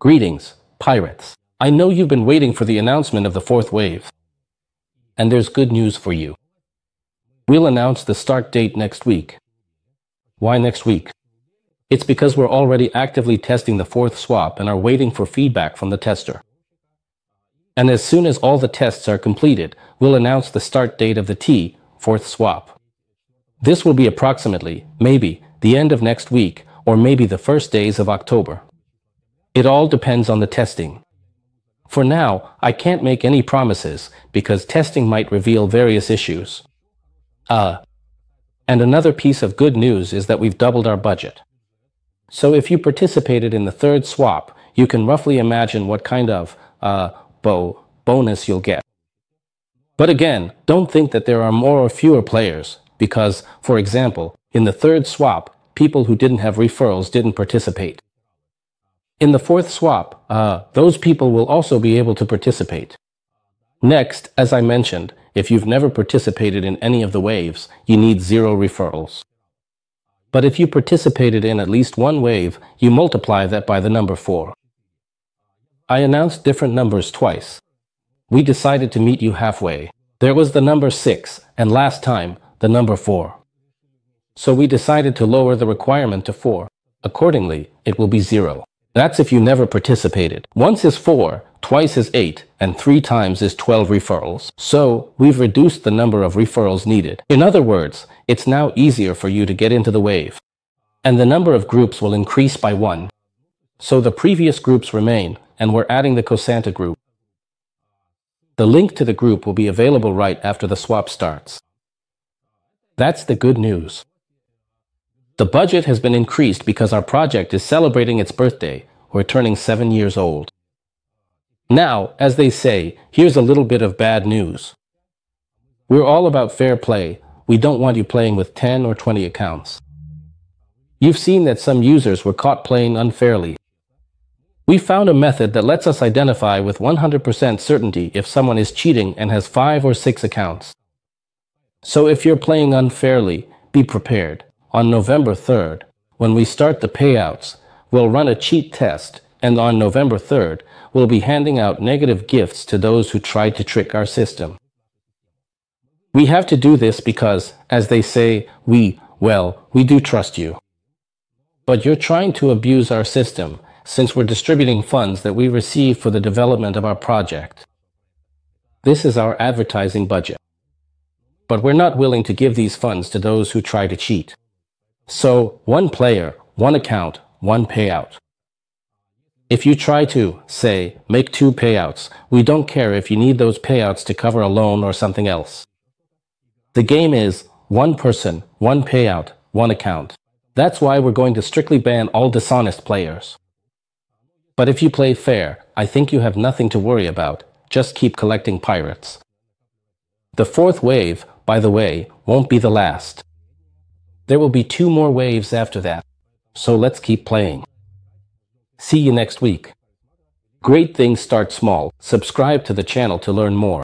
Greetings, pirates. I know you've been waiting for the announcement of the fourth wave. And there's good news for you. We'll announce the start date next week. Why next week? It's because we're already actively testing the fourth swap and are waiting for feedback from the tester. And as soon as all the tests are completed, we'll announce the start date of the fourth swap. This will be approximately, maybe, the end of next week, or maybe the first days of October. It all depends on the testing. For now, I can't make any promises because testing might reveal various issues. And another piece of good news is that we've doubled our budget. So if you participated in the third swap, you can roughly imagine what kind of bonus you'll get. But again, don't think that there are more or fewer players because, for example, in the third swap, people who didn't have referrals didn't participate. In the fourth swap, those people will also be able to participate. Next, as I mentioned, if you've never participated in any of the waves, you need 0 referrals. But if you participated in at least one wave, you multiply that by the number 4. I announced different numbers twice. We decided to meet you halfway. There was the number 6, and last time, the number 4. So we decided to lower the requirement to 4. Accordingly, it will be 0. That's if you never participated. Once is 4, twice is 8, and 3 times is 12 referrals. So, we've reduced the number of referrals needed. In other words, it's now easier for you to get into the wave. And the number of groups will increase by 1. So the previous groups remain, and we're adding the Cosanta group. The link to the group will be available right after the swap starts. That's the good news. The budget has been increased because our project is celebrating its birthday. We're turning 7 years old. Now, as they say, here's a little bit of bad news. We're all about fair play. We don't want you playing with 10 or 20 accounts. You've seen that some users were caught playing unfairly. We found a method that lets us identify with 100% certainty if someone is cheating and has 5 or 6 accounts. So if you're playing unfairly, be prepared. On November 3rd, when we start the payouts, we'll run a cheat test, and on November 3rd, we'll be handing out negative gifts to those who tried to trick our system. We have to do this because, as they say, we do trust you. But you're trying to abuse our system since we're distributing funds that we receive for the development of our project. This is our advertising budget. But we're not willing to give these funds to those who try to cheat. So, 1 player, 1 account, 1 payout. If you try to, say, make 2 payouts, we don't care if you need those payouts to cover a loan or something else. The game is 1 person, 1 payout, 1 account. That's why we're going to strictly ban all dishonest players. But if you play fair, I think you have nothing to worry about. Just keep collecting pirates. The fourth wave, by the way, won't be the last. There will be 2 more waves after that. So let's keep playing. See you next week. Great things start small. Subscribe to the channel to learn more.